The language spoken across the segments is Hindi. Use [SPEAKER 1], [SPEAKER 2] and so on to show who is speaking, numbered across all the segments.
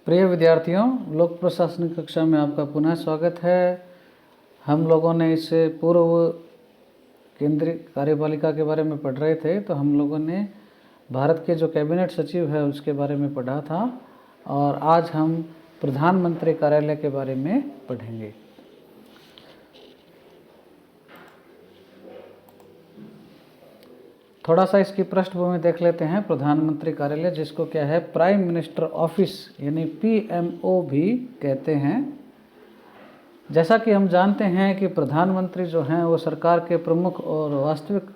[SPEAKER 1] प्रिय विद्यार्थियों, लोक प्रशासनिक कक्षा में आपका पुनः स्वागत है। हम लोगों ने इससे पूर्व केंद्रीय कार्यपालिका के बारे में पढ़ रहे थे, तो हम लोगों ने भारत के जो कैबिनेट सचिव है उसके बारे में पढ़ा था और आज हम प्रधानमंत्री कार्यालय के बारे में पढ़ेंगे। थोड़ा सा इसकी पृष्ठभूमि देख लेते हैं। प्रधानमंत्री कार्यालय, जिसको क्या है प्राइम मिनिस्टर ऑफिस यानी PMO भी कहते हैं। जैसा कि हम जानते हैं कि प्रधानमंत्री जो हैं वो सरकार के प्रमुख और वास्तविक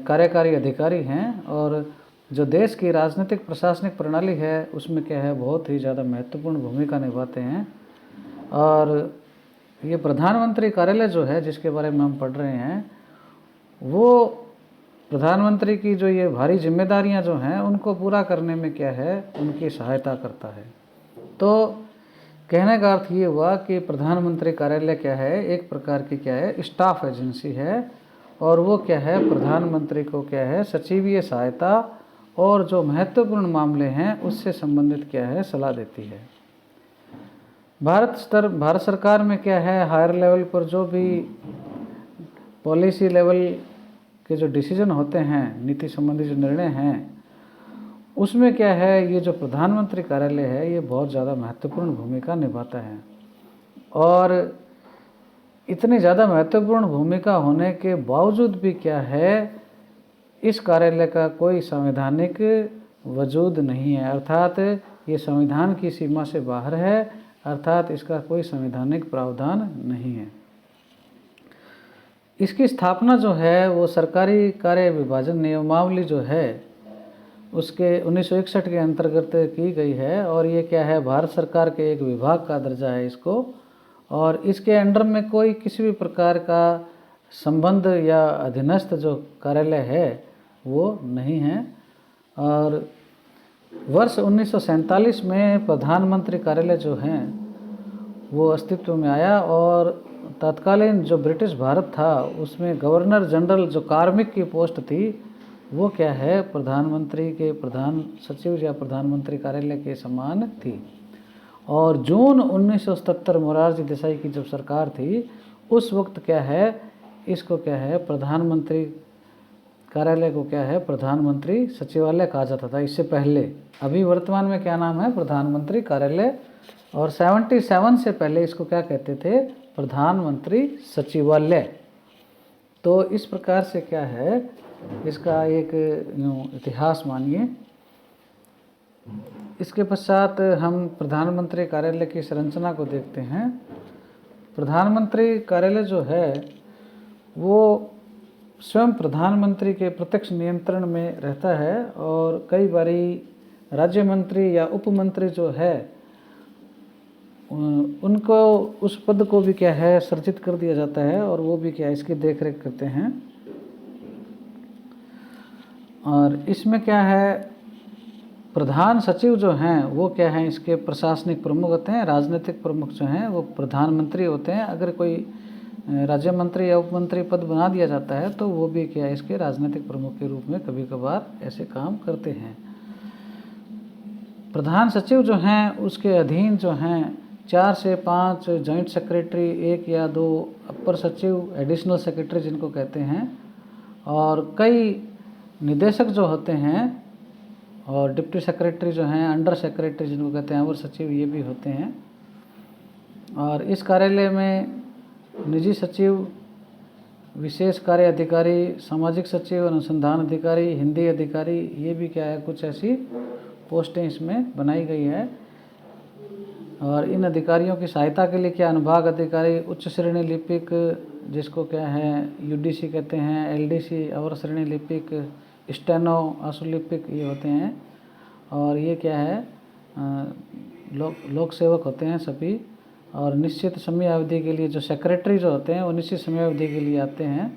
[SPEAKER 1] कार्यकारी अधिकारी हैं और जो देश की राजनीतिक प्रशासनिक प्रणाली है उसमें क्या है बहुत ही ज़्यादा महत्वपूर्ण भूमिका निभाते हैं। और ये प्रधानमंत्री कार्यालय जो है जिसके बारे में हम पढ़ रहे हैं, वो प्रधानमंत्री की जो ये भारी जिम्मेदारियां जो हैं उनको पूरा करने में क्या है उनकी सहायता करता है। तो कहने का अर्थ ये हुआ कि प्रधानमंत्री कार्यालय क्या है, एक प्रकार की क्या है स्टाफ एजेंसी है और वो क्या है प्रधानमंत्री को क्या है सचिवीय सहायता और जो महत्वपूर्ण मामले हैं उससे संबंधित क्या है सलाह देती है। भारत सरकार में क्या है हायर लेवल पर जो भी पॉलिसी लेवल के जो डिसीजन होते हैं, नीति संबंधी जो निर्णय हैं, उसमें क्या है ये जो प्रधानमंत्री कार्यालय है ये बहुत ज़्यादा महत्वपूर्ण भूमिका निभाता है। और इतनी ज़्यादा महत्वपूर्ण भूमिका होने के बावजूद भी क्या है इस कार्यालय का कोई संवैधानिक वजूद नहीं है, अर्थात ये संविधान की सीमा से बाहर है, अर्थात इसका कोई संवैधानिक प्रावधान नहीं है। इसकी स्थापना जो है वो सरकारी कार्य विभाजन नियमावली जो है उसके 1961 के अंतर्गत की गई है और ये क्या है भारत सरकार के एक विभाग का दर्जा है इसको, और इसके अंडर में कोई किसी भी प्रकार का संबंध या अधीनस्थ जो कार्यालय है वो नहीं है। और वर्ष 1947 में प्रधानमंत्री कार्यालय जो हैं वो अस्तित्व में आया और तत्कालीन जो ब्रिटिश भारत था उसमें गवर्नर जनरल जो कार्मिक की पोस्ट थी वो क्या है प्रधानमंत्री के प्रधान सचिव या प्रधानमंत्री कार्यालय के समान थी। और जून 1977 मोरारजी देसाई की जब सरकार थी उस वक्त क्या है इसको क्या है प्रधानमंत्री कार्यालय को क्या है प्रधानमंत्री सचिवालय कहा जाता था इससे पहले। अभी वर्तमान में क्या नाम है प्रधानमंत्री कार्यालय, और 77 से पहले इसको क्या कहते थे प्रधानमंत्री सचिवालय। तो इस प्रकार से क्या है इसका एक इतिहास मानिए। इसके पश्चात हम प्रधानमंत्री कार्यालय की संरचना को देखते हैं। प्रधानमंत्री कार्यालय जो है वो स्वयं प्रधानमंत्री के प्रत्यक्ष नियंत्रण में रहता है और कई बारी राज्य मंत्री या उप मंत्री जो है उनको उस पद को भी क्या है सर्जित कर दिया जाता है और वो भी क्या इसकी देखरेख करते हैं। और इसमें क्या है प्रधान सचिव जो हैं वो क्या है इसके प्रशासनिक प्रमुख होते हैं, राजनीतिक प्रमुख जो हैं वो प्रधानमंत्री होते हैं। अगर कोई राज्य मंत्री या उप मंत्री पद बना दिया जाता है तो वो भी क्या इसके राजनीतिक प्रमुख के रूप में कभी कभार ऐसे काम करते हैं। प्रधान सचिव जो हैं उसके अधीन जो हैं 4 से 5 जॉइंट सेक्रेटरी, 1 या 2 अपर सचिव, एडिशनल सेक्रेटरी जिनको कहते हैं, और कई निदेशक जो होते हैं, और डिप्टी सेक्रेटरी जो हैं, अंडर सेक्रेटरी जिनको कहते हैं, अवर सचिव, ये भी होते हैं। और इस कार्यालय में निजी सचिव, विशेष कार्य अधिकारी, सामाजिक सचिव, अनुसंधान अधिकारी, हिंदी अधिकारी, ये भी क्या है कुछ ऐसी पोस्टें इसमें बनाई गई है। और इन अधिकारियों की सहायता के लिए क्या अनुभाग अधिकारी, उच्च श्रेणी लिपिक जिसको क्या है UDC कहते हैं, LDC अवर श्रेणी लिपिक, स्टेनो आशुलिपिक ये होते हैं। और ये क्या है लोक सेवक होते हैं सभी। और निश्चित समय अवधि के लिए जो सेक्रेटरी जो होते हैं वो निश्चित समय अवधि के लिए आते हैं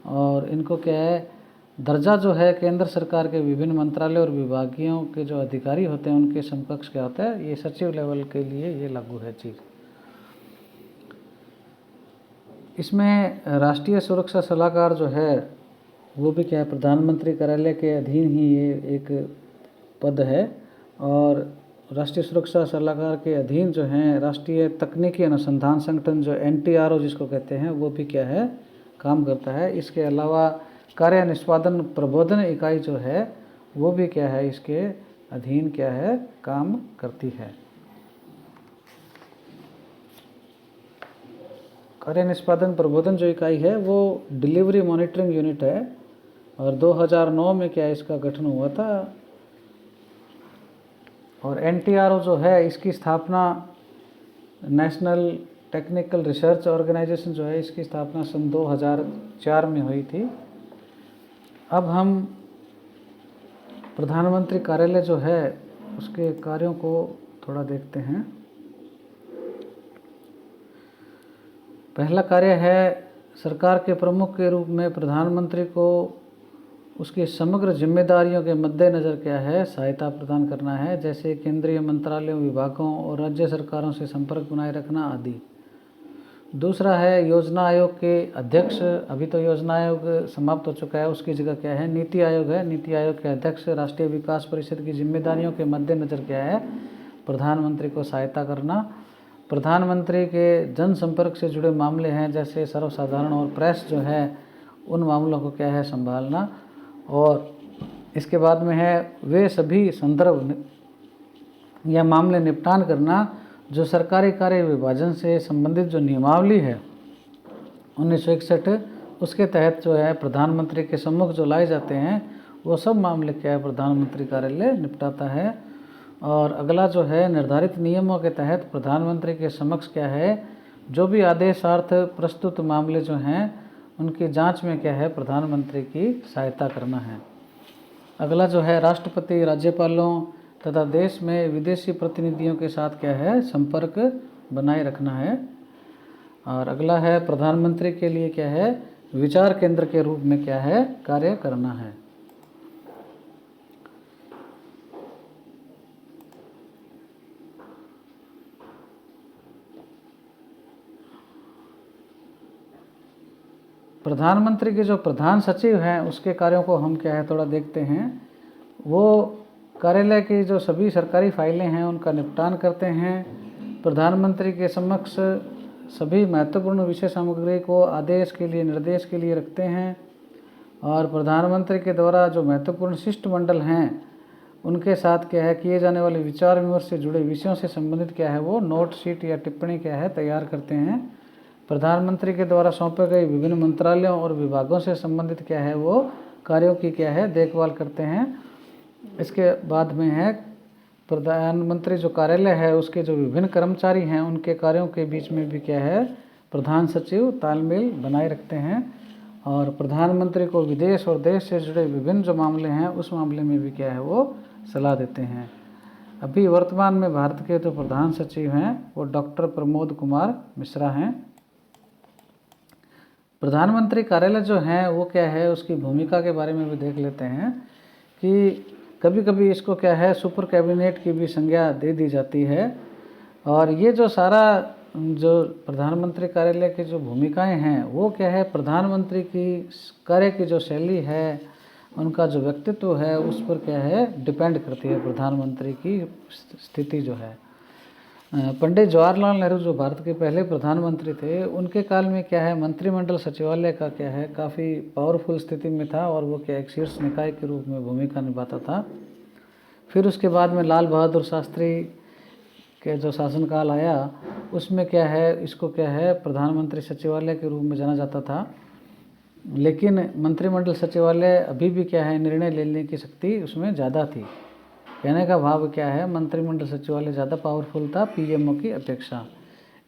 [SPEAKER 1] और इनको क्या है दर्जा जो है केंद्र सरकार के विभिन्न मंत्रालय और विभागीयों के जो अधिकारी होते हैं उनके समकक्ष क्या होता है, ये सचिव लेवल के लिए ये लागू है चीज़। इसमें राष्ट्रीय सुरक्षा सलाहकार जो है वो भी क्या है प्रधानमंत्री कार्यालय के अधीन ही ये एक पद है। और राष्ट्रीय सुरक्षा सलाहकार के अधीन जो हैं राष्ट्रीय तकनीकी अनुसंधान संगठन जो NTRO जिसको कहते हैं वो भी क्या है काम करता है। इसके अलावा कार्य निष्पादन प्रबोधन इकाई जो है वो भी क्या है इसके अधीन क्या है काम करती है। कार्य निष्पादन प्रबोधन जो इकाई है वो डिलीवरी मॉनिटरिंग यूनिट है और 2009 में क्या इसका गठन हुआ था। और NTRO जो है इसकी स्थापना नेशनल टेक्निकल रिसर्च ऑर्गेनाइजेशन जो है इसकी स्थापना सन 2004 में हुई थी। अब हम प्रधानमंत्री कार्यालय जो है उसके कार्यों को थोड़ा देखते हैं। पहला कार्य है सरकार के प्रमुख के रूप में प्रधानमंत्री को उसकी समग्र जिम्मेदारियों के मद्देनज़र क्या है सहायता प्रदान करना है, जैसे केंद्रीय मंत्रालयों, विभागों और राज्य सरकारों से संपर्क बनाए रखना आदि। दूसरा है योजना आयोग के अध्यक्ष, अभी तो योजना आयोग समाप्त हो चुका है, उसकी जगह क्या है नीति आयोग है। नीति आयोग के अध्यक्ष राष्ट्रीय विकास परिषद की जिम्मेदारियों के मद्देनज़र क्या है प्रधानमंत्री को सहायता करना। प्रधानमंत्री के जनसंपर्क से जुड़े मामले हैं जैसे सर्वसाधारण और प्रेस जो है उन मामलों को क्या है संभालना। और इसके बाद में है वे सभी संदर्भ या मामले निपटान करना जो सरकारी कार्य विभाजन से संबंधित जो नियमावली है 1961 उसके तहत जो है प्रधानमंत्री के सम्मुख जो लाए जाते हैं वो सब मामले क्या है प्रधानमंत्री कार्यालय निपटाता है। और अगला जो है निर्धारित नियमों के तहत प्रधानमंत्री के समक्ष क्या है जो भी आदेशार्थ प्रस्तुत मामले जो हैं उनकी जांच में क्या है प्रधानमंत्री की सहायता करना है। अगला जो है राष्ट्रपति, राज्यपालों तथा देश में विदेशी प्रतिनिधियों के साथ क्या है संपर्क बनाए रखना है। और अगला है प्रधानमंत्री के लिए क्या है विचार केंद्र के रूप में क्या है कार्य करना है। प्रधानमंत्री के जो प्रधान सचिव हैं उसके कार्यों को हम क्या है थोड़ा देखते हैं। वो कार्यालय की जो सभी सरकारी फाइलें हैं उनका निपटान करते हैं। प्रधानमंत्री के समक्ष सभी महत्वपूर्ण विषय सामग्री को आदेश के लिए निर्देश के लिए रखते हैं। और प्रधानमंत्री के द्वारा जो महत्वपूर्ण शिष्टमंडल हैं उनके साथ क्या है किए जाने वाले विचार विमर्श से जुड़े विषयों से संबंधित क्या है वो नोट शीट या टिप्पणी क्या है तैयार करते हैं। प्रधानमंत्री के द्वारा सौंपे गए विभिन्न मंत्रालयों और विभागों से संबंधित क्या है वो कार्यों की क्या है देखभाल करते हैं। इसके बाद में है प्रधानमंत्री जो कार्यालय है उसके जो विभिन्न कर्मचारी हैं उनके कार्यों के बीच में भी क्या है प्रधान सचिव तालमेल बनाए रखते हैं। और प्रधानमंत्री को विदेश और देश से जुड़े विभिन्न जो मामले हैं उस मामले में भी क्या है वो सलाह देते हैं। अभी वर्तमान में भारत के जो प्रधान सचिव हैं वो डॉक्टर प्रमोद कुमार मिश्रा हैं। प्रधानमंत्री कार्यालय जो है वो क्या है उसकी भूमिका के बारे में भी देख लेते हैं कि कभी कभी इसको क्या है सुपर कैबिनेट की भी संज्ञा दे दी जाती है। और ये जो सारा जो प्रधानमंत्री कार्यालय की जो भूमिकाएं हैं वो क्या है प्रधानमंत्री की कार्य की जो शैली है उनका जो व्यक्तित्व है उस पर क्या है डिपेंड करती है प्रधानमंत्री की स्थिति जो है। पंडित जवाहरलाल नेहरू जो भारत के पहले प्रधानमंत्री थे उनके काल में क्या है मंत्रिमंडल सचिवालय का क्या है काफ़ी पावरफुल स्थिति में था और वो क्या एक शीर्ष निकाय के रूप में भूमिका निभाता था। फिर उसके बाद में लाल बहादुर शास्त्री के जो शासनकाल आया उसमें क्या है इसको क्या है प्रधानमंत्री सचिवालय के रूप में जाना जाता था। लेकिन मंत्रिमंडल सचिवालय अभी भी क्या है निर्णय लेने की शक्ति उसमें ज़्यादा थी। कहने का भाव क्या है मंत्रिमंडल सचिवालय ज़्यादा पावरफुल था पीएमओ की अपेक्षा।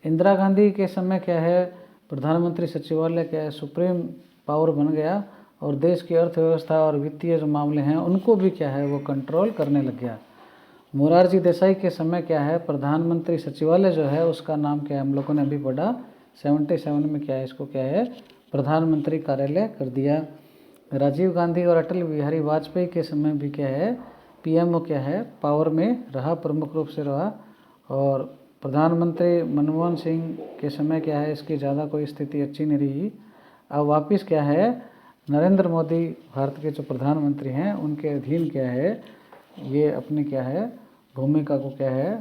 [SPEAKER 1] इंदिरा गांधी के समय क्या है प्रधानमंत्री सचिवालय क्या है सुप्रीम पावर बन गया और देश की अर्थव्यवस्था और वित्तीय जो मामले हैं उनको भी क्या है वो कंट्रोल करने लग गया। मोरारजी देसाई के समय क्या है प्रधानमंत्री सचिवालय जो है उसका नाम क्या है हम लोगों ने अभी पढ़ा 77 में क्या है इसको क्या है प्रधानमंत्री कार्यालय कर दिया। राजीव गांधी और अटल बिहारी वाजपेयी के समय भी क्या है पीएमओ क्या है पावर में रहा, प्रमुख रूप से रहा। और प्रधानमंत्री मनमोहन सिंह के समय क्या है इसकी ज़्यादा कोई स्थिति अच्छी नहीं रही। अब वापस क्या है नरेंद्र मोदी भारत के जो प्रधानमंत्री हैं उनके अधीन क्या है ये अपनी क्या है भूमिका को क्या है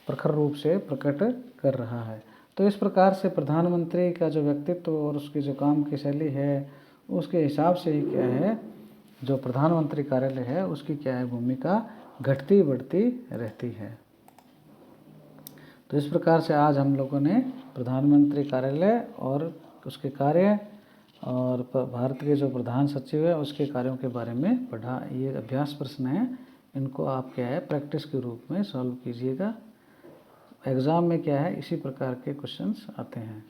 [SPEAKER 1] प्रखर रूप से प्रकट कर रहा है। तो इस प्रकार से प्रधानमंत्री का जो व्यक्तित्व और उसकी जो काम की शैली है उसके हिसाब से ही क्या है जो प्रधानमंत्री कार्यालय है उसकी क्या है भूमिका घटती बढ़ती रहती है। तो इस प्रकार से आज हम लोगों ने प्रधानमंत्री कार्यालय और उसके कार्य और भारत के जो प्रधान सचिव है उसके कार्यों के बारे में पढ़ा। ये अभ्यास प्रश्न है, इनको आप क्या है प्रैक्टिस के रूप में सॉल्व कीजिएगा। एग्ज़ाम में क्या है इसी प्रकार के क्वेश्चंस आते हैं।